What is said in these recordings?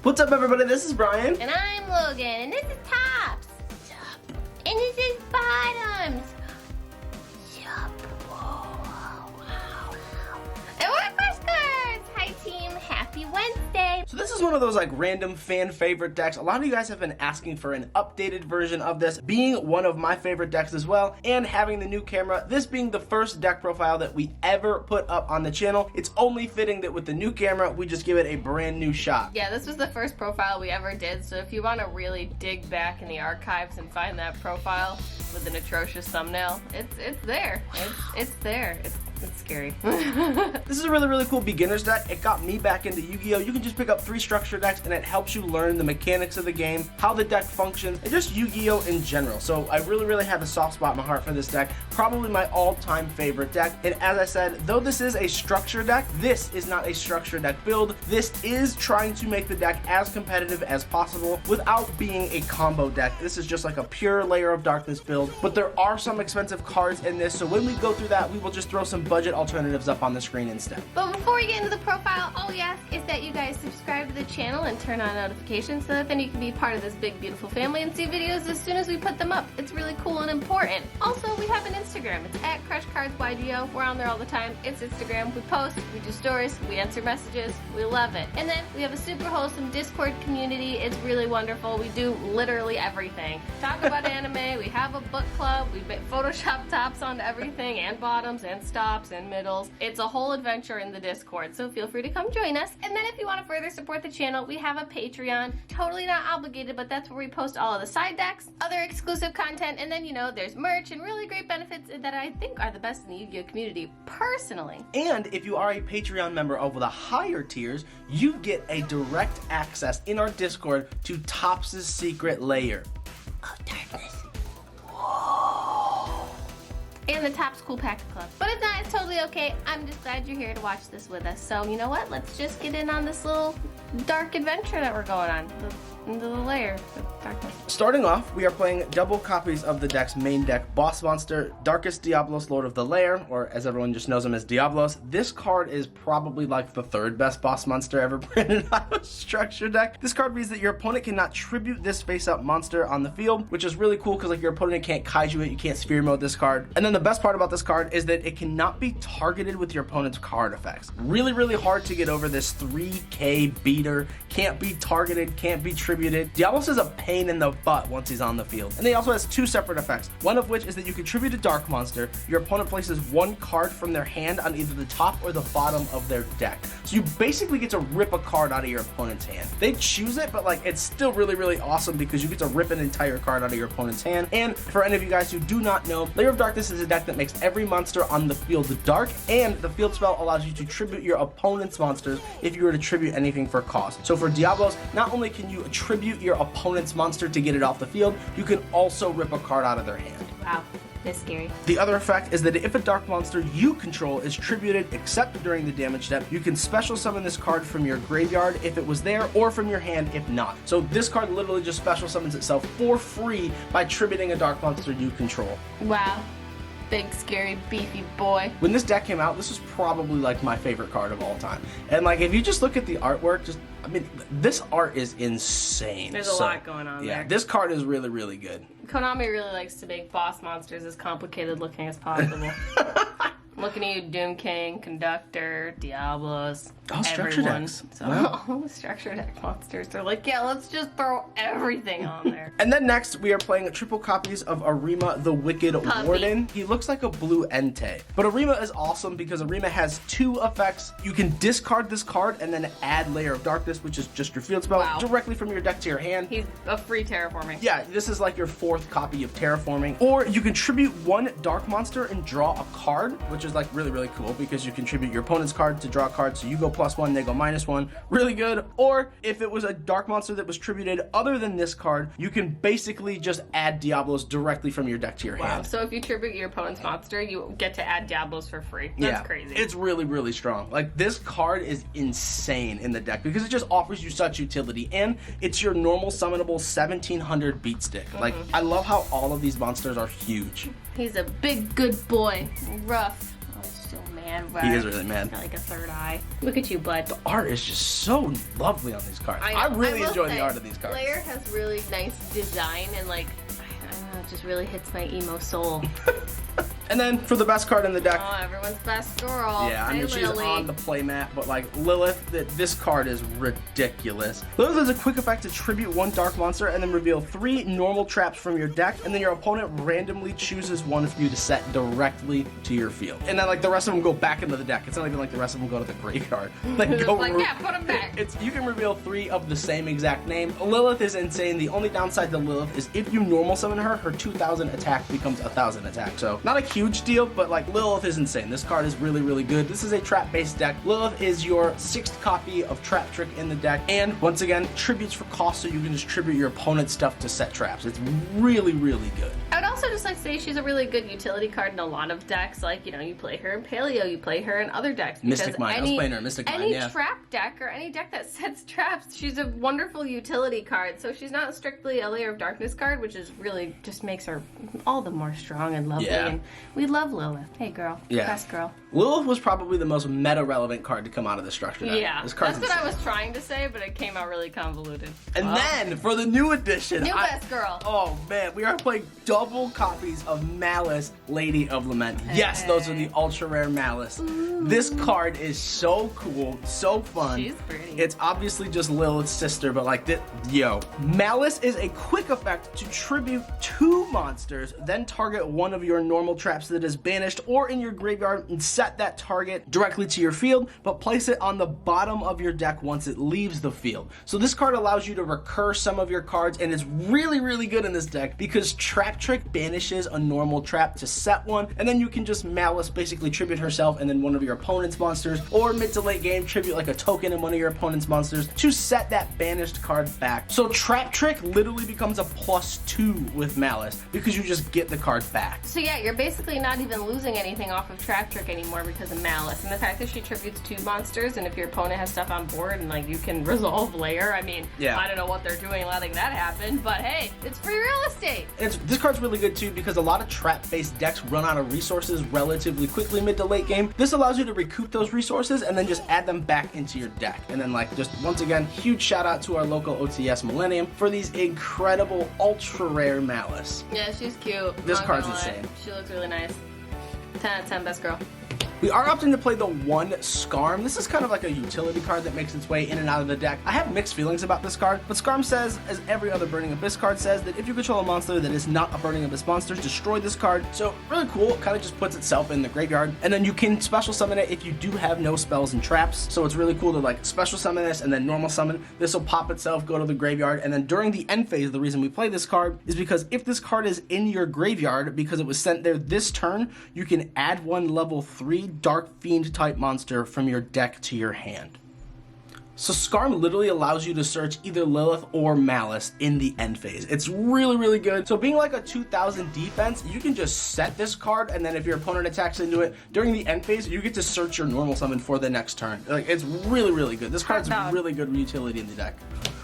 What's up, everybody? This is Brian. And I'm Logan, and this is Tops. Yup. And this is Bottoms. Yup. And we're Crush Cards. Hi, team. Happy Wednesday. So this is one of those like random fan favorite decks. A lot of you guys have been asking for an updated version of this, being one of my favorite decks as well, and having the new camera, this being the first deck profile that we ever put up on the channel. It's only fitting that with the new camera, we just give it a brand new shot. Yeah, this was the first profile we ever did, so if you want to really dig back in the archives and find that profile with an atrocious thumbnail, it's there. It's there. It's scary. This is a really cool beginner's deck. It got me back into Yu-Gi-Oh! You can just pick up 3 structure decks and it helps you learn the mechanics of the game, how the deck functions, and just Yu-Gi-Oh! In general. So I really have a soft spot in my heart for this deck. Probably my all-time favorite deck. And as I said, though this is a structure deck, this is not a structure deck build. This is trying to make the deck as competitive as possible without being a combo deck. This is just like a pure Lair of Darkness build, but there are some expensive cards in this, so when we go through that, we will just throw some budget alternatives up on the screen instead. But before we get into the profile, all we ask is that you guys subscribe to the channel and turn on notifications so that then you can be part of this big beautiful family and see videos as soon as we put them up. It's really cool and important. Also, we have an Instagram. It's at CrushCardsYDO. We're on there all the time. It's Instagram. We post, we do stories, we answer messages. We love it. And then we have a super wholesome Discord community. It's really wonderful. We do literally everything. Talk about anime. We have a book club. We Photoshop tops onto everything and bottoms and stops and middles. It's a whole adventure in the Discord, so feel free to come join us. And then if you want to further support the channel, we have a Patreon. Totally not obligated, but that's where we post all of the side decks, other exclusive content, and then, you know, there's merch and really great benefits that I think are the best in the Yu-Gi-Oh! Community, personally. And if you are a Patreon member of the higher tiers, you get a direct access in our Discord to Tops' secret layer. Oh, darkness. And the Tops Cool Pack Club. But if not, it's totally okay. I'm just glad you're here to watch this with us. So, you know what? Let's just get in on this little dark adventure that we're going on. Into the lair of darkness. Starting off, we are playing double copies of the deck's main deck boss monster, Darkest Diablos, Lord of the Lair, or as everyone just knows him as Diablos. This card is probably like the 3rd best boss monster ever printed out of a structure deck. This card means that your opponent cannot tribute this face-up monster on the field, which is really cool because like your opponent can't kaiju it, you can't sphere mode this card. And then the best part about this card is that it cannot be targeted with your opponent's card effects. Really hard to get over this 3K beater. Can't be targeted, can't be tributed. Diablos is a pain in the butt once he's on the field. And he also has 2 separate effects. One of which is that you can tribute a dark monster. Your opponent places 1 card from their hand on either the top or the bottom of their deck. So you basically get to rip a card out of your opponent's hand. They choose it, but like it's still really awesome because you get to rip an entire card out of your opponent's hand. And for any of you guys who do not know, Lair of Darkness is a deck that makes every monster on the field dark, and the field spell allows you to tribute your opponent's monsters if you were to tribute anything for cost. So for Diablos, not only can you tribute your opponent's monster to get it off the field, you can also rip a card out of their hand. Wow. That's scary. The other effect is that if a dark monster you control is tributed except during the damage step, you can special summon this card from your graveyard if it was there, or from your hand if not. So this card literally just special summons itself for free by tributing a dark monster you control. Wow. Big, scary, beefy boy. When this deck came out, this was probably like my favorite card of all time. And like, if you just look at the artwork, I mean, this art is insane. There's a lot going on there. Yeah, this card is really good. Konami really likes to make boss monsters as complicated looking as possible. Looking at you, Doom King, Conductor, Diablos, all structure decks. So all the structure deck monsters. They're like, yeah, let's just throw everything on there. And then next, we are playing triple copies of Arima the Wicked Warden. He looks like a blue Entei. But Arima is awesome because Arima has 2 effects. You can discard this card and then add Lair of Darkness, which is just your field spell, directly from your deck to your hand. He's a free terraforming. Yeah, this is like your 4th copy of terraforming. Or you can tribute 1 dark monster and draw a card, which is like really cool because you contribute your opponent's card to draw a card, so you go +1, they go -1. Really good. Or if it was a dark monster that was tributed other than this card, you can basically just add Diablos directly from your deck to your hand. So if you tribute your opponent's monster, you get to add Diablos for free. That's crazy. It's really strong. Like, this card is insane in the deck because it just offers you such utility, and it's your normal summonable 1700 beat stick. Like, I love how all of these monsters are huge. He's a big good boy. Rough. Oh, he's so mad. hand, but He is really mad. got like a third eye. Look at you, bud. The art is just so lovely on these cards. I really enjoy the art of these cards. Lair has really nice design and like, I don't know, it just really hits my emo soul. And then for the best card in the deck. Oh, everyone's best girl. Yeah, I Hey, mean, she's Lily. on the playmat, but like Lilith, this card is ridiculous. Lilith has a quick effect to tribute one dark monster and then reveal 3 normal traps from your deck, and then your opponent randomly chooses one for you to set directly to your field. And then like the rest of them go back into the deck. It's not even like the rest of them go to the graveyard. Like, yeah, put them back. You can reveal 3 of the same exact name. Lilith is insane. The only downside to Lilith is if you normal summon her, her 2,000 attack becomes 1,000 attack. So not a huge deal, but like Lilith is insane. This card is really, really good. This is a trap-based deck. Lilith is your 6th copy of Trap Trick in the deck, and once again, tributes for cost, so you can just tribute your opponent's stuff to set traps. It's really, really good. I would also just like to say she's a really good utility card in a lot of decks. Like, you know, you play her in Paleo, you play her in other decks. Mystic Mine. I was playing her in Mystic Mine, Any yeah. trap deck or any deck that sets traps, she's a wonderful utility card. So she's not strictly a Lair of Darkness card, which is really just makes her all the more strong and lovely. Yeah. And we love Lilith. Hey, girl. Yeah. Best girl. Lilith was probably the most meta-relevant card to come out of the structure deck. Yeah. This card's That's what I insane. was trying to say, but it came out really convoluted. And then, for the new edition, New best girl. Oh man, we are playing double copies of Malice, Lady of Lament. Yes, those are the ultra rare Malice. Ooh. This card is so cool, so fun. She's pretty. It's obviously just Lilith's sister, but like this, yo. Malice is a quick effect to tribute 2 monsters, then target one of your normal traps that is banished or in your graveyard and set that target directly to your field, but place it on the bottom of your deck once it leaves the field. So this card allows you to recur some of your cards, and it's really, really good in this deck because Trap Trick banishes a normal trap to set one, and then you can just Malice basically tribute herself and then one of your opponent's monsters, or mid to late game tribute like a token in one of your opponent's monsters to set that banished card back. So Trap Trick literally becomes a +2 with Malice because you just get the card back. So yeah, you're basically not even losing anything off of Trap Trick anymore because of Malice. And the fact that she tributes 2 monsters, and if your opponent has stuff on board and like you can resolve Lair, I mean, yeah. I don't know what they're doing letting that happen, but hey, it's free real estate. This card's really good too because a lot of trap-based decks run out of resources relatively quickly mid to late game. This allows you to recoup those resources and then just add them back into your deck. And then like just once again, huge shout out to our local OTS Millennium for these incredible ultra rare Malice. Yeah, she's cute. This Not card's gonna lie. insane. She looks really nice. 10 out of 10, best girl. We are opting to play the 1 Skarm. This is kind of like a utility card that makes its way in and out of the deck. I have mixed feelings about this card, but Skarm says, as every other Burning Abyss card says, that if you control a monster that is not a Burning Abyss monster, destroy this card. So really cool, it kind of just puts itself in the graveyard, and then you can special summon it if you do have no spells and traps. So it's really cool to like special summon this and then normal summon. This will pop itself, go to the graveyard, and then during the end phase, the reason we play this card is because if this card is in your graveyard because it was sent there this turn, you can add 1 level 3 Dark Fiend type monster from your deck to your hand. So Skarm literally allows you to search either Lilith or Malice in the end phase. It's really, really good. So being like a 2000 defense, you can just set this card, and then if your opponent attacks into it during the end phase, you get to search your normal summon for the next turn. Like, it's really, really good. This card's really good utility in the deck.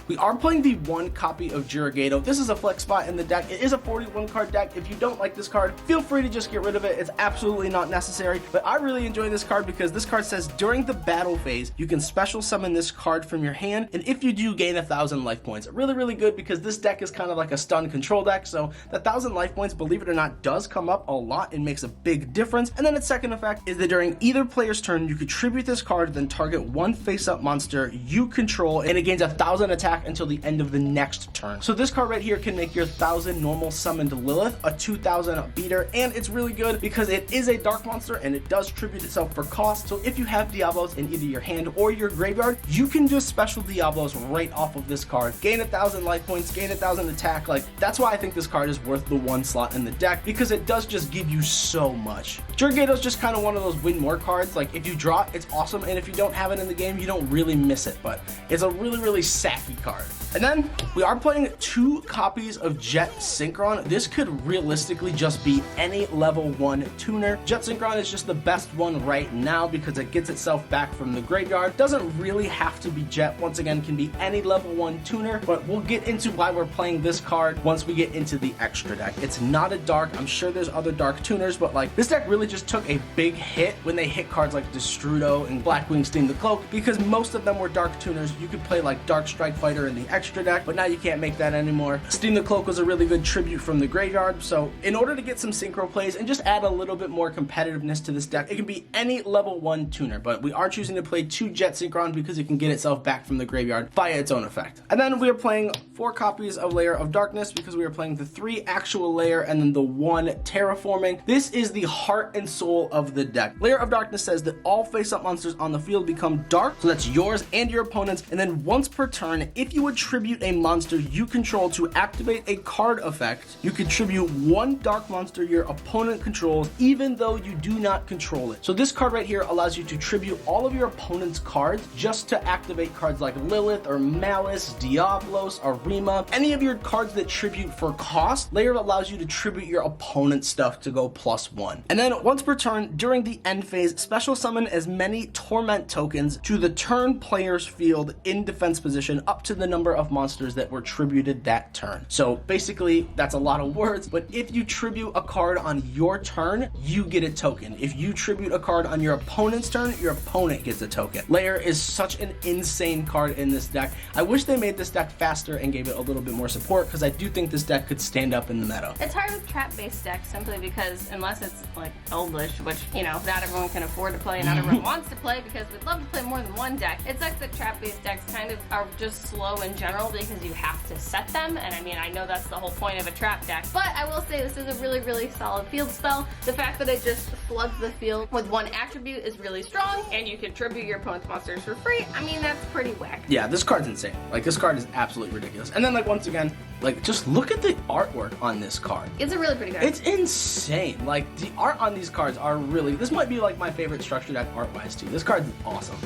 We are playing the 1 copy of Jiragedo. This is a flex spot in the deck. It is a 41 card deck. If you don't like this card, feel free to just get rid of it. It's absolutely not necessary, but I really enjoy this card because this card says during the battle phase, you can special summon this card from your hand, and if you do, gain 1,000 life points. Really, really good because this deck is kind of like a stun control deck, so the 1,000 life points, believe it or not, does come up a lot and makes a big difference. And then its second effect is that during either player's turn, you could tribute this card, then target 1 face-up monster you control, and it gains 1,000 attack until the end of the next turn. So this card right here can make your 1,000 normal summoned Lilith a 2,000 beater, and it's really good because it is a dark monster and it does tribute itself for cost. So if you have Diablos in either your hand or your graveyard, you can just special Diablos right off of this card. Gain 1,000 life points, gain 1,000 attack. Like, that's why I think this card is worth the 1 slot in the deck, because it does just give you so much. Jiragedo's just kind of one of those win more cards. Like, if you draw it, it's awesome, and if you don't have it in the game, you don't really miss it, but it's a really, really sacky card. And then we are playing 2 copies of Jet Synchron. This could realistically just be any level 1 tuner. Jet Synchron is just the best one right now because it gets itself back from the graveyard. Doesn't really have to be Jet. Once again, can be any level 1 tuner, but we'll get into why we're playing this card once we get into the extra deck. It's not a dark. I'm sure there's other dark tuners, but like this deck really just took a big hit when they hit cards like Destrudo and Blackwing Steam the Cloak because most of them were dark tuners. You could play like Dark Strike Fighter in the extra deck, but now you can't make that anymore. Steam the Cloak was a really good tribute from the graveyard, so in order to get some synchro plays and just add a little bit more competitiveness to this deck, it can be any level 1 tuner, but we are choosing to play 2 Jet Synchron because it can get itself back from the graveyard via its own effect. And then we are playing 4 copies of Lair of Darkness because we are playing the 3 actual Lair and then the 1 terraforming. This is the heart and soul of the deck. Lair of Darkness says that all face-up monsters on the field become dark, so that's yours and your opponent's, and then once per turn, if you attribute a monster you control to activate a card effect, you contribute 1 dark monster your opponent controls even though you do not control it. So this card right here allows you to tribute all of your opponent's cards just to activate cards like Lilith or Malice, Diablos, Arima, any of your cards that tribute for cost. Lair allows you to tribute your opponent's stuff to go +1. And then once per turn during the end phase, special summon as many torment tokens to the turn player's field in defense position up to the number of monsters that were tributed that turn. So basically that's a lot of words, but if you tribute a card on your turn, you get a token. If you tribute a card on your opponent's turn, your opponent gets a token. Lair is such an insane card in this deck. I wish they made this deck faster and gave it a little bit more support because I do think this deck could stand up in the meta. It's hard with trap-based decks simply because unless it's like Elvish, which, you know, not everyone can afford to play and not everyone wants to play because we'd love to play more than 1 deck. It sucks that trap-based decks kind of are just slow in general because you have to set them, and I mean, I know that's the whole point of a trap deck, but I will say this is a really, really solid field spell. The fact that it just floods the field with 1 attribute is really strong, and you can tribute your opponent's monsters for free. I mean, that's pretty whack. Yeah, this card's insane. Like, this card is absolutely ridiculous. And then, like, once again, like, just look at the artwork on this card. It's a really pretty card. It's insane. Like, the art on these cards are really, this might be like my favorite structure deck art-wise too. This card's awesome.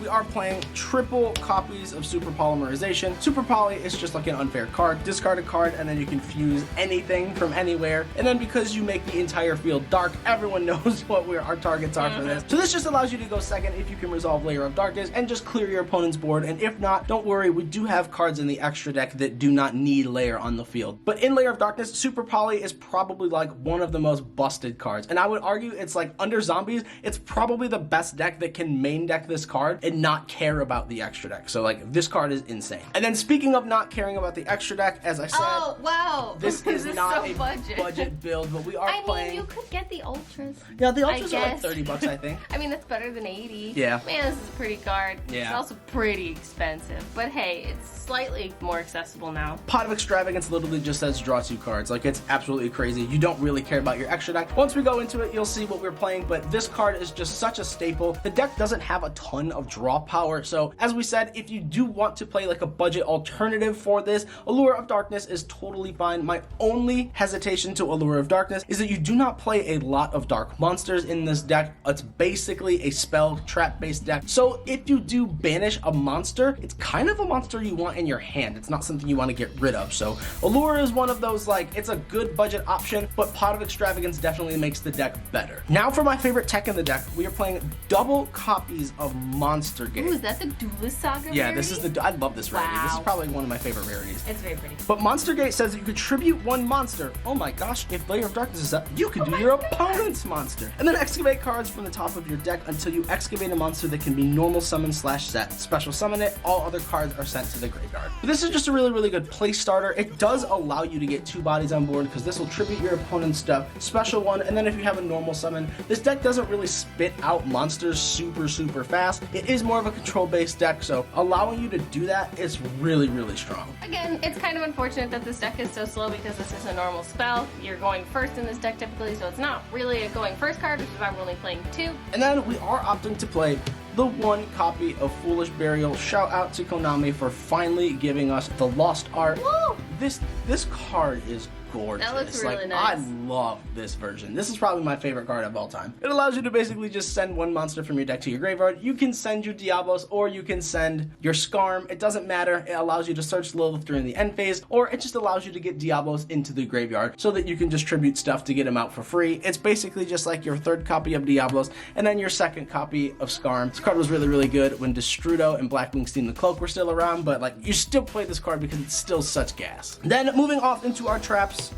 We are playing triple copies of Super Polymerization. Super Poly is just like an unfair card. Discard a card and then you can fuse anything from anywhere. And then because you make the entire field dark, everyone knows what our targets are for this. So this just allows you to go second if you can resolve Lair of Darkness and just clear your opponent's board. And if not, don't worry, we do have cards in the extra deck that do not need Lair on the field. But in Lair of Darkness, Super Poly is probably like one of the most busted cards. And I would argue it's like under zombies, it's probably the best deck that can main deck this card and not care about the extra deck. So like this card is insane. And then speaking of not caring about the extra deck, as I said, oh wow, this is not so a budget build, but we are playing. I mean, you could get the ultras. Yeah, the ultras are like $30, I think. I mean, that's better than 80. Yeah. Man, this is a pretty card. Yeah. It's also pretty expensive, but hey, it's slightly more accessible now. Pot of Extravagance literally just says draw 2 cards. Like, it's absolutely crazy. You don't really care about your extra deck. Once we go into it, you'll see what we're playing, but this card is just such a staple. The deck doesn't have a ton of draw power, so as we said, if you do want to play like a budget alternative for this, Allure of Darkness is totally fine. My only hesitation to Allure of Darkness is that you do not play a lot of dark monsters in this deck. It's basically a spell trap-based deck. So if you do banish a monster, it's kind of a monster you want in your hand. It's not something you want to get rid of. So Allure is one of those, like, it's a good budget option, but Pot of Extravagance definitely makes the deck better. Now for my favorite tech in the deck, we are playing double copies of Monster Gate. Ooh, is that the Duelist Saga Yeah, rarity? this is the, I love this rarity. Wow. This is probably one of my favorite rarities. It's very pretty. But Monster Gate says that you contribute 1 monster. Oh my gosh, if Lair of Darkness is up, you can do your opponent's monster. And then excavate cards from the top of your deck until you excavate a monster that can be normal summon / set. Special summon it, all other cards are sent to the graveyard. But this is just a really, really good play starter. It does allow you to get 2 bodies on board because this will tribute your opponent's stuff. Special one, and then if you have a normal summon, this deck doesn't really spit out monsters super, super fast. It is more of a control-based deck, so allowing you to do that is really, really strong. Again, it's kind of unfortunate that this deck is so slow because this is a normal spell. You're going first in this deck typically, so it's not really a going first card, which is why we're only playing 2. And then we are opting to play the 1 copy of Foolish Burial. Shout out to Konami for finally giving us the Lost Art. Woo! This card is gorgeous. That looks really I nice. love this version. This is probably my favorite card of all time. It allows you to basically just send one monster from your deck to your graveyard. You can send your Diablos or you can send your Skarm. It doesn't matter. It allows you to search Lilith during the end phase, or it just allows you to get Diablos into the graveyard so that you can just tribute stuff to get them out for free. It's basically just like your third copy of Diablos and then your second copy of Skarm. This card was really, really good when Destrudo and Blackwing Steam the Cloak were still around, but like you still play this card because it's still such gas. Then moving off into our traps,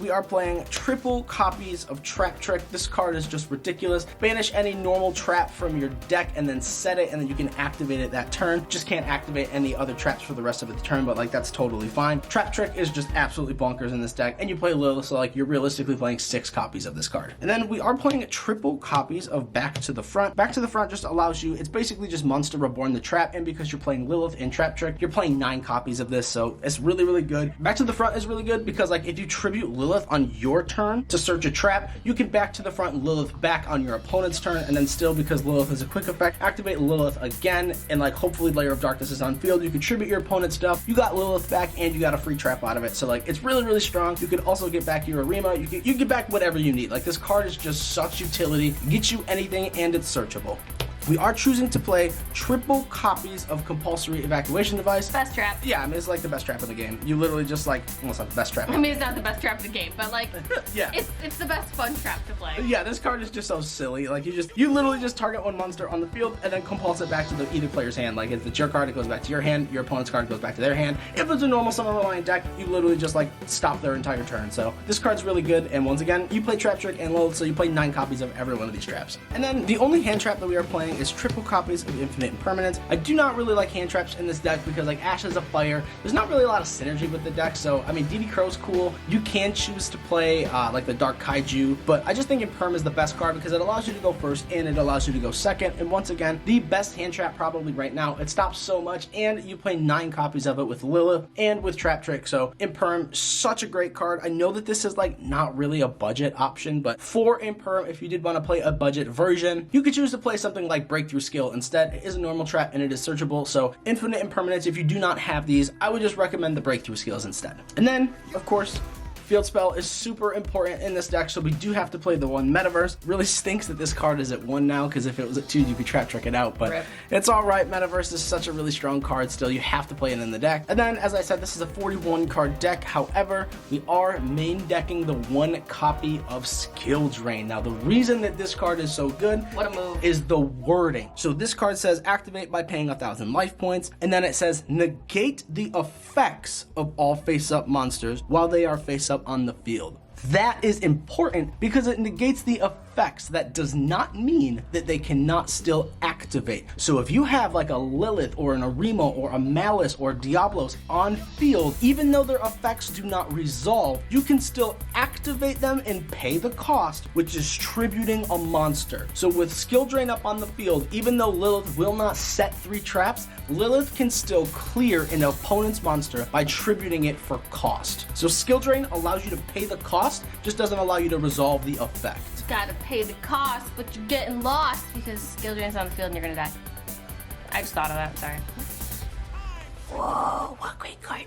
we are playing triple copies of Trap Trick. This card is just ridiculous. Banish any normal trap from your deck and then set it, and then you can activate it that turn. Just can't activate any other traps for the rest of the turn, but like that's totally fine. Trap Trick is just absolutely bonkers in this deck, and you play Lilith, so like you're realistically playing 6 copies of this card. And then we are playing triple copies of Back to the Front. Back to the Front just allows you, it's basically just Monster Reborn the Trap, and because you're playing Lilith and Trap Trick, you're playing 9 copies of this, so it's really, really good. Back to the Front is really good because like if you tribute Lilith on your turn to search a trap, you can Back to the Front Lilith back on your opponent's turn, and then still, because Lilith is a quick effect, activate Lilith again, and like hopefully Lair of Darkness is on field. You can tribute your opponent's stuff, you got Lilith back, and you got a free trap out of it, so like it's really, really strong. You can also get back your Arima, you can get back whatever you need. Like this card is just such utility, gets you anything, and it's searchable. We are choosing to play triple copies of Compulsory Evacuation Device. Best trap. Yeah, I mean, it's like the best trap in the game. You literally just like, well, it's not the best trap. I mean, it's not the best trap in the game, but like, yeah, it's the best fun trap to play. Yeah, this card is just so silly. Like you literally just target one monster on the field and then compulse it back to the either player's hand. Like if it's your card, it goes back to your hand. Your opponent's card goes back to their hand. If it's a normal Summon Reliant deck, you literally just like stop their entire turn. So this card's really good. And once again, you play Trap Trick and Lilith, so you play 9 copies of every one of these traps. And then the only hand trap that we are playing is triple copies of Infinite Impermanence. I do not really like hand traps in this deck because like Ashes of Fire, there's not really a lot of synergy with the deck. So I mean, DD Crow's cool. You can choose to play like the Dark Kaiju, but I just think Imperm is the best card because it allows you to go first and it allows you to go second. And once again, the best hand trap probably right now. It stops so much, and you play 9 copies of it with Lilith and with Trap Trick. So Imperm, such a great card. I know that this is like not really a budget option, but for Imperm, if you did want to play a budget version, you could choose to play something like Breakthrough Skill instead. It is a normal trap and it is searchable. So Infinite Impermanence, if you do not have these, I would just recommend the Breakthrough Skills instead. And then, of course, Field Spell is super important in this deck, so we do have to play the 1 Metaverse. Really stinks that this card is at 1 now, because if it was at 2, you could Trap Trick it out, but Rip. It's alright. Metaverse is such a really strong card still. You have to play it in the deck. And then, as I said, this is a 41 card deck. However, we are main decking the 1 copy of Skill Drain. Now, the reason that this card is so good What a move. is the wording. So this card says activate by paying 1,000 life points, and then it says negate the effects of all face-up monsters while they are face-up on the field. That is important because it negates the effects. That does not mean that they cannot still activate. So if you have like a Lilith or an Arima or a Malice or Diablos on field, even though their effects do not resolve, you can still activate them and pay the cost, which is tributing a monster. So with Skill Drain up on the field, even though Lilith will not set 3 traps, Lilith can still clear an opponent's monster by tributing it for cost. So Skill Drain allows you to pay the cost, just doesn't allow you to resolve the effect. Gotta pay the cost, but you're getting lost because Skill Drain's on the field and you're gonna die. I just thought of that, sorry. Whoa, what great card.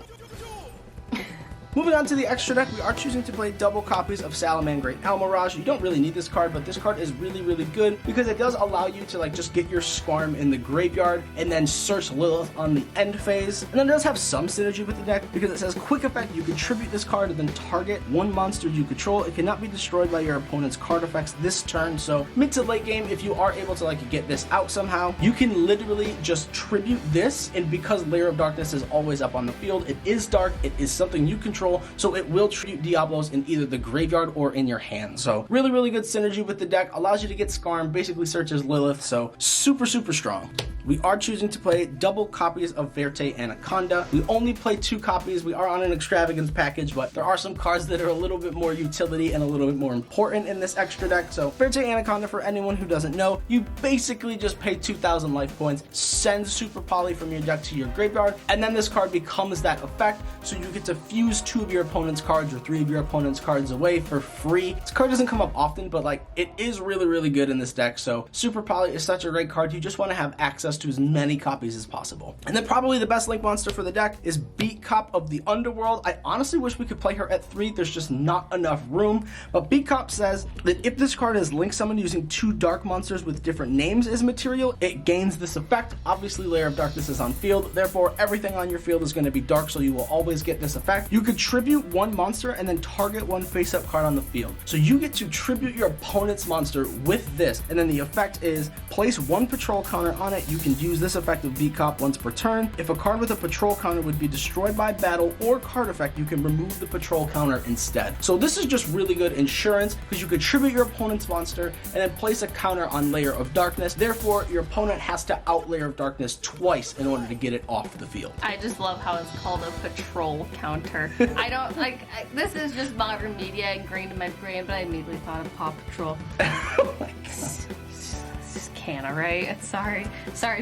Moving on to the extra deck, we are choosing to play double copies of Salamangreat Almirage. You don't really need this card, but this card is really, really good because it does allow you to like just get your Skarm in the graveyard and then search Lilith on the end phase. And then it does have some synergy with the deck because it says quick effect, you can tribute this card and then target 1 monster you control. It cannot be destroyed by your opponent's card effects this turn. So mid to late game, if you are able to like get this out somehow, you can literally just tribute this, and because Lair of Darkness is always up on the field, it is dark, it is something you control, so it will tribute Diablos in either the graveyard or in your hand. So really, really good synergy with the deck, allows you to get Skarm, basically searches Lilith, so super, super strong. We are choosing to play double copies of Verte Anaconda. We only play 2 copies. We are on an extravagance package, but there are some cards that are a little bit more utility and a little bit more important in this extra deck. So Verte Anaconda, for anyone who doesn't know, you basically just pay 2,000 life points, send Super Poly from your deck to your graveyard, and then this card becomes that effect, so you get to fuse 2 2 of your opponent's cards or 3 of your opponent's cards away for free. This card doesn't come up often, but like it is really good in this deck. So Super Poly is such a great card. You just want to have access to as many copies as possible. And then probably the best link monster for the deck is Beat Cop of the Underworld. I honestly wish we could play her at 3. There's just not enough room. But Beat Cop says that if this card is link summoned using 2 dark monsters with different names as material, it gains this effect. Obviously, Lair of Darkness is on field, therefore everything on your field is going to be dark, so you will always get this effect. You could tribute 1 monster and then target 1 face-up card on the field. So you get to tribute your opponent's monster with this, and then the effect is place 1 patrol counter on it. You can use this effect of Beat Cop once per turn. If a card with a patrol counter would be destroyed by battle or card effect, you can remove the patrol counter instead. So this is just really good insurance because you could tribute your opponent's monster and then place a counter on Lair of Darkness. Therefore, your opponent has to out Lair of Darkness twice in order to get it off the field. I just love how it's called a patrol counter. I don't like this is just modern media ingrained in my brain, but I immediately thought of Paw Patrol. Oh my God. Just can't, alright? Sorry,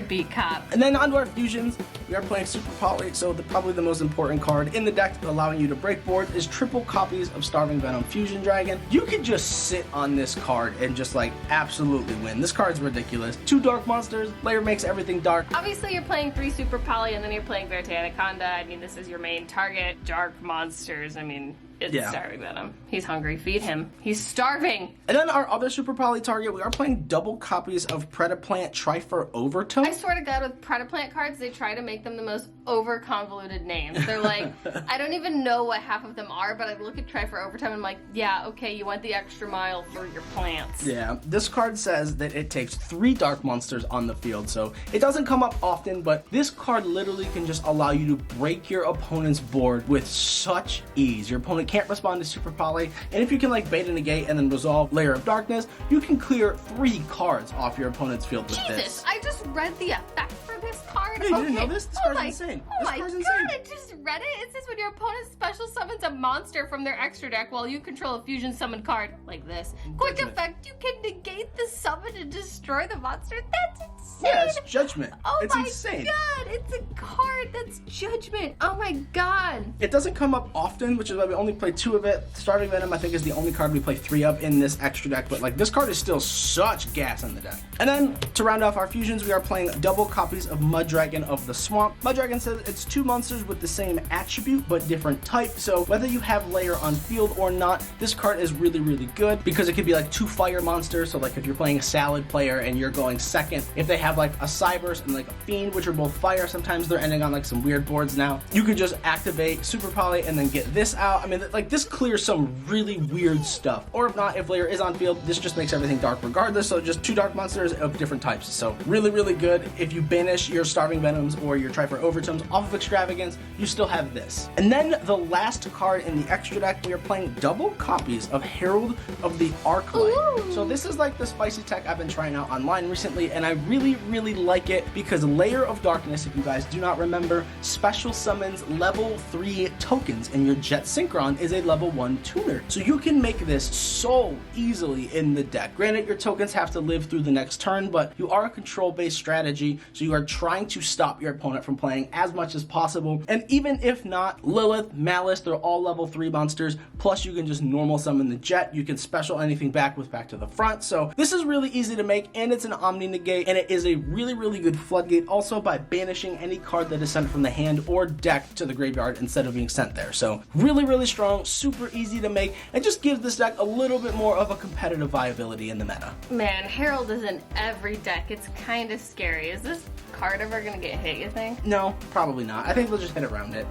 Beat Cop. And then onto our fusions, we are playing Super Poly, so probably the most important card in the deck allowing you to break board is triple copies of Starving Venom Fusion Dragon. You can just sit on this card and just like absolutely win. This card's ridiculous. 2 dark monsters, Lair makes everything dark. Obviously you're playing 3 Super Poly and then you're playing Verte Anaconda. I mean, this is your main target. Dark monsters, I mean, it's Starving Venom. He's hungry, feed him. He's starving. And then our other Super Poly target, we are playing double copies of Predaplant Trifer Overtone. I swear to God, with Predaplant cards, they try to make them the most over-convoluted names. They're like, I don't even know what half of them are, but I look at Trifer Overtone and I'm like, yeah, okay, you went the extra mile for your plants. Yeah, this card says that it takes 3 dark monsters on the field, so it doesn't come up often, but this card literally can just allow you to break your opponent's board with such ease. Your opponent can't respond to Super Poly, and if you can like bait and negate and then resolve Lair of Darkness, you can clear 3 cards off your opponent's field with this. Jesus, I just read the effect for this card. Hey, you didn't know this? This card's insane. Oh This my card's God, insane. I just read it. It says when your opponent special summons a monster from their extra deck while you control a fusion summon card, like this. Quick Judgment. effect, you can negate the summon and destroy the monster. That's insane. Yeah, it's Judgment. Oh It's my insane. God, it's a card that's Judgment. Oh my God. It doesn't come up often, which is why we only play 2 of it. Starving Venom, I think, is the only card we play 3 of in this extra deck, but like this card is still such gas in the deck. And then to round off our fusions, we are playing double copies of Mud Dragon of the Swamp. Mud Dragon says it's 2 monsters with the same attribute but different type, so whether you have Lair on field or not, this card is really good because it could be like 2 fire monsters. So like if you're playing a Salad player and you're going second, if they have like a Cybers and like a Fiend, which are both fire, sometimes they're ending on like some weird boards now, you could just activate Super Poly and then get this out. I mean, like this clears some really weird stuff. Or if not, if Lair is on field, this just makes everything dark regardless, so just 2 dark monsters of different types. So really good. If you banish your Starving Venoms or your Trifer Overtones off of Extravagance, you still have this. And then the last card in the extra deck, we are playing double copies of Herald of the Arclight. So this is like the spicy tech I've been trying out online recently, and I really like it because Lair of Darkness, if you guys do not remember, special summons level 3 tokens, and your Jet Synchron is a level 1 tuner. So you can make this so easily in the deck. Granted, your tokens have to live through the next turn, but you are a control-based strategy, so you are trying to stop your opponent from playing as much as possible. And even if not, Lilith, Malice, they're all level 3 monsters, plus you can just normal summon the Jet. You can special anything back with Back to the Front. So this is really easy to make, and it's an Omni Negate, and it is a really good floodgate also by banishing any card that is sent from the hand or deck to the graveyard instead of being sent there. So really strong, super easy to make, and just gives this deck a little bit more of a competitive viability in the meta. Man, Herald is in every deck. It's kind of scary. Is this card ever gonna get hit, you think? No, probably not. I think they'll just hit around it.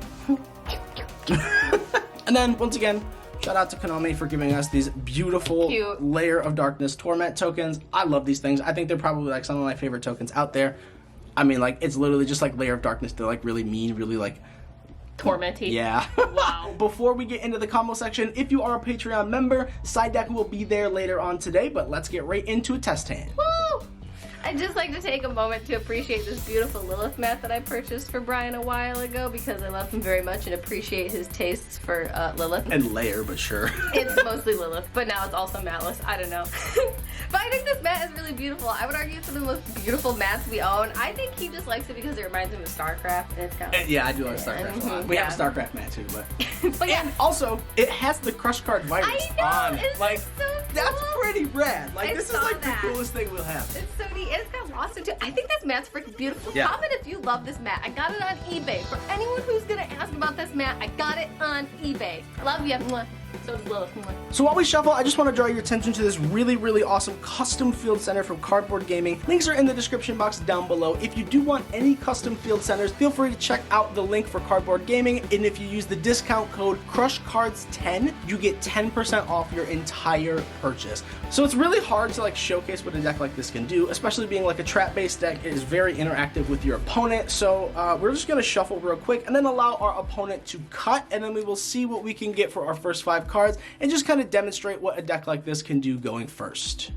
And then, once again, shout out to Konami for giving us these beautiful Lair of Darkness Torment tokens. I love these things. I think they're probably like some of my favorite tokens out there. I mean, like, it's literally just like Lair of Darkness. They're like really mean, really like tormenty. Yeah. Wow. Before we get into the combo section, if you are a Patreon member, side deck will be there later on today, but let's get right into a test hand. Woo! I'd just like to take a moment to appreciate this beautiful Lilith mat that I purchased for Brian a while ago because I love him very much and appreciate his tastes for Lilith. And Lair, but sure. It's mostly Lilith, but now it's also Malice. I don't know. But I think this mat is really beautiful. I would argue it's one of the most beautiful mats we own. I think he just likes it because it reminds him of StarCraft. And it's kind of yeah, I do like StarCraft a lot. We have a StarCraft mat too, but. But yeah. And also, it has the crush card virus on it. It's Like, so cool. that's pretty rad. Like, I this is saw like that. the coolest thing we'll have. It's so neat. And it's got lost into. I think this mat's freaking beautiful. Yeah. Comment if you love this mat. I got it on eBay. For anyone who's gonna ask about this mat, I got it on eBay. I love you. Mwah. So does Lilith. Mwah. So while we shuffle, I just want to draw your attention to this really, really awesome custom field center from Cardboard Gaming. Links are in the description box down below. If you do want any custom field centers, feel free to check out the link for Cardboard Gaming. And if you use the discount code CrushCards10, you get 10% off your entire purchase. So it's really hard to like showcase what a deck like this can do, especially being like a trap-based deck. It is very interactive with your opponent. So we're just going to shuffle real quick and then allow our opponent to cut, and then we will see what we can get for our first 5 cards and just kind of demonstrate what a deck like this can do going first.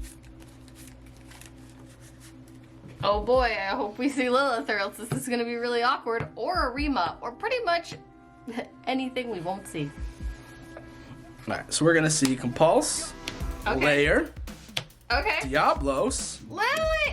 Oh boy, I hope we see Lilith or else this is going to be really awkward. Or a Rima. Or pretty much anything we won't see. Alright, so we're going to see Compulse, Okay. Lair, Okay. Diablos, Lily!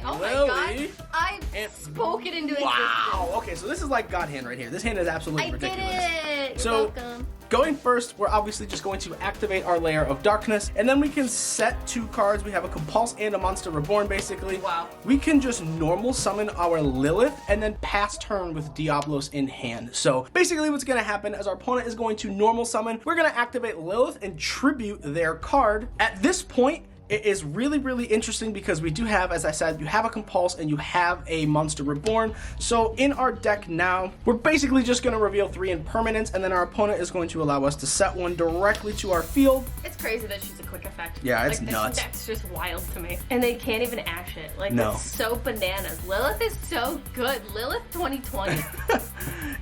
Oh my Lily, god. I and- spoke it into existence. Wow! Okay, so this is like God hand right here. This hand is absolutely I did ridiculous. it! You're So, welcome. going first, we're obviously just going to activate our Layer of Darkness, and then we can set 2 cards. We have a Compulse and a Monster Reborn, basically. Wow. We can just normal summon our Lilith, and then pass turn with Diablos in hand. So, basically what's going to happen is our opponent is going to normal summon. We're going to activate Lilith and tribute their card. At this point, it is really, really interesting because we do have, as I said, you have a Compulse and you have a Monster Reborn. So in our deck now, we're basically just going to reveal 3 impermanents, and then our opponent is going to allow us to set 1 directly to our field. It's crazy that she's a quick effect. Yeah, it's like, nuts. This deck's just wild to me. And they can't even ash it. Like, No. it's so bananas. Lilith is so good. Lilith 2020.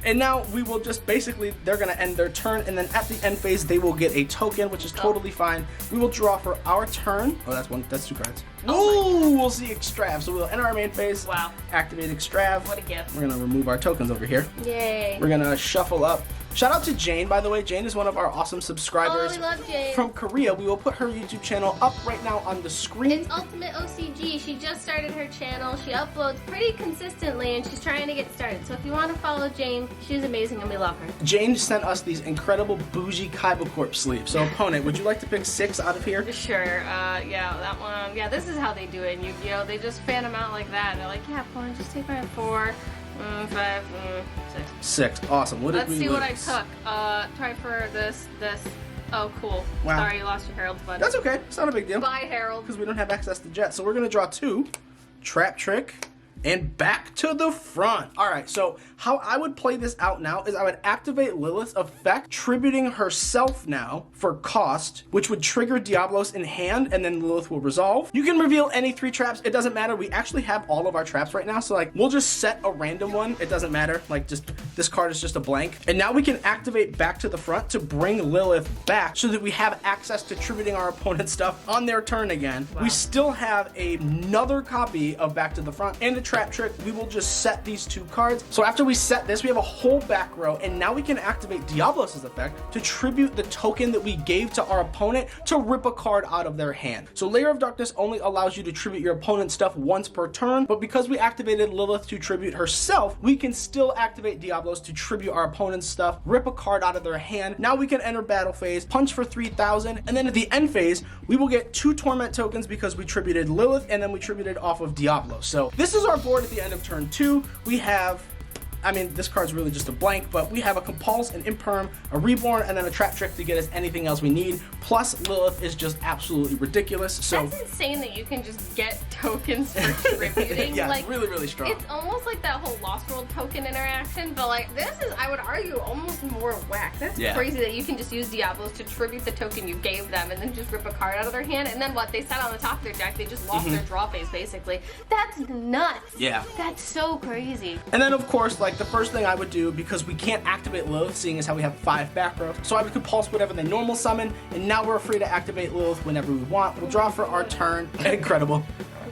And now we will just basically, they're going to end their turn, and then at the end phase, they will get a token, which is totally fine. We will draw for our turn. Oh, that's 2 cards. Oh Ooh, we'll see Extrav. So we'll enter our main phase. Wow. Activate Extrav. What a gift. We're going to remove our tokens over here. Yay. We're going to shuffle up. Shout out to Jane, by the way. Jane is one of our awesome subscribers Oh, we love Jane. from Korea. We will put her YouTube channel up right now on the screen. It's Ultimate OCG. She just started her channel. She uploads pretty consistently and she's trying to get started. So if you want to follow Jane, she's amazing and we love her. Jane sent us these incredible bougie Kaiba Corp sleeves. So opponent, would you like to pick 6 out of here? Sure. Yeah, that one. Yeah, this is how they do it in Yu-Gi-Oh! They just fan them out like that. They're like, yeah, opponent, just take my 4, 5, 6. 6. Awesome. What did Let's we see lose? what I took. Try for this. Oh, cool. Wow. Sorry, you lost your Herald's button. That's okay. It's not a big deal. Bye, Herald. Because we don't have access to Jet. So we're going to draw 2. Trap Trick. And back to the front. Alright, so how I would play this out now is I would activate Lilith's effect, tributing herself now for cost, which would trigger Diablos in hand, and then Lilith will resolve. You can reveal any 3 traps. It doesn't matter. We actually have all of our traps right now, so like we'll just set a random one. It doesn't matter. Like just this card is just a blank. And now we can activate back to the front to bring Lilith back so that we have access to tributing our opponent's stuff on their turn again. Wow. We still have another copy of Back to the Front and a Trap Trick. We will just set these 2 cards. So after we set this, we have a whole back row, and now we can activate Diablos' effect to tribute the token that we gave to our opponent to rip a card out of their hand. So Layer of Darkness only allows you to tribute your opponent's stuff once per turn, but because we activated Lilith to tribute herself, we can still activate Diablos to tribute our opponent's stuff, rip a card out of their hand. Now we can enter battle phase, punch for 3,000, and then at the end phase, we will get 2 Torment tokens because we tributed Lilith, and then we tributed off of Diablos. So this is our board at the end of turn 2. We have, I mean, this card's really just a blank, but we have a Compulse, an Imperm, a Reborn, and then a Trap Trick to get us anything else we need. Plus, Lilith is just absolutely ridiculous. So That's insane that you can just get tokens for tributing. yeah, like, it's really, really strong. It's almost like that whole Lost World token interaction, but like this is, I would argue, almost more whack. That's Yeah. crazy that you can just use Diablos to tribute the token you gave them and then just rip a card out of their hand, and then what they set on the top of their deck, they just lost their draw phase basically. That's nuts. Yeah. That's so crazy. And then, of course, like the first thing I would do, because we can't activate Lilith, seeing as how we have 5 back rows, so I would Compulse whatever they normal summon, and now we're free to activate Lilith whenever we want. We'll draw for our turn. Incredible.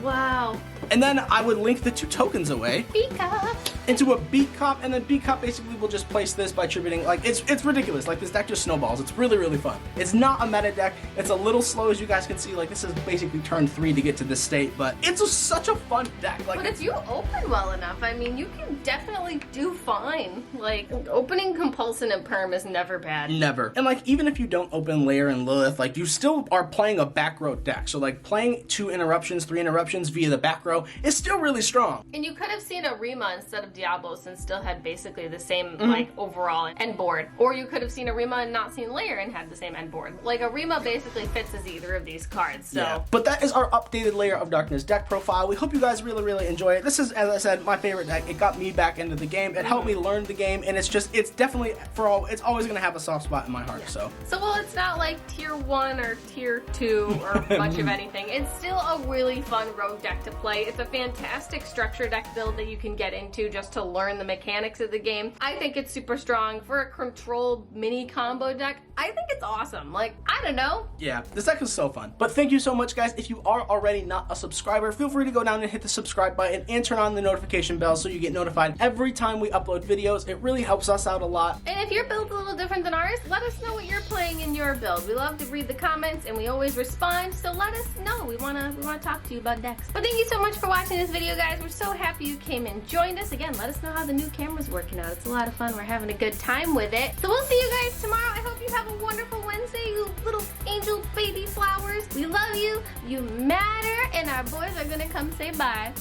Wow. And then I would link the 2 tokens away Pika. into a beat cop, and then beat cop basically will just place this by tributing. Like, it's ridiculous. Like, this deck just snowballs. It's really, really fun. It's not a meta deck. It's a little slow, as you guys can see. Like, this is basically turn 3 to get to this state, but it's such a fun deck. Like, but if you open well enough, I mean, you can definitely do fine. Like, opening Compulsion and Perm is never bad. Never. And like, even if you don't open Lair and Lilith, like, you still are playing a back row deck. So like, playing 2 interruptions, 3 interruptions via the back row is still really strong. And you could have seen a Rima instead of Diablos and still had basically the same like overall end board. Or you could have seen a Rima and not seen Lair and had the same end board. Like, a Rima basically fits as either of these cards. So yeah. But that is our updated Lair of Darkness deck profile. We hope you guys really, really enjoy it. This is, as I said, my favorite deck. It got me back into the game. It helped me learn the game, and it's definitely, it's always gonna have a soft spot in my heart. So while it's not like tier 1 or tier 2 or much of anything, it's still a really fun rogue deck to play. It's a fantastic structure deck build that you can get into just to learn the mechanics of the game. I think it's super strong for a control mini combo deck. I think it's awesome. Like, I don't know. Yeah, this deck is so fun. But thank you so much, guys. If you are already not a subscriber, feel free to go down and hit the subscribe button and turn on the notification bell so you get notified every time we upload videos. It really helps us out a lot. And if your build's a little different than ours, let us know what you're playing in your build. We love to read the comments and we always respond, so let us know. We wanna talk to you about decks. But thank you so much for watching this video, guys. We're so happy you came and joined us. Again, let us know how the new camera's working out. It's a lot of fun. We're having a good time with it. So we'll see you guys tomorrow. I hope you have a wonderful Wednesday, you little angel baby flowers. We love you. You matter, and our boys are gonna come say bye.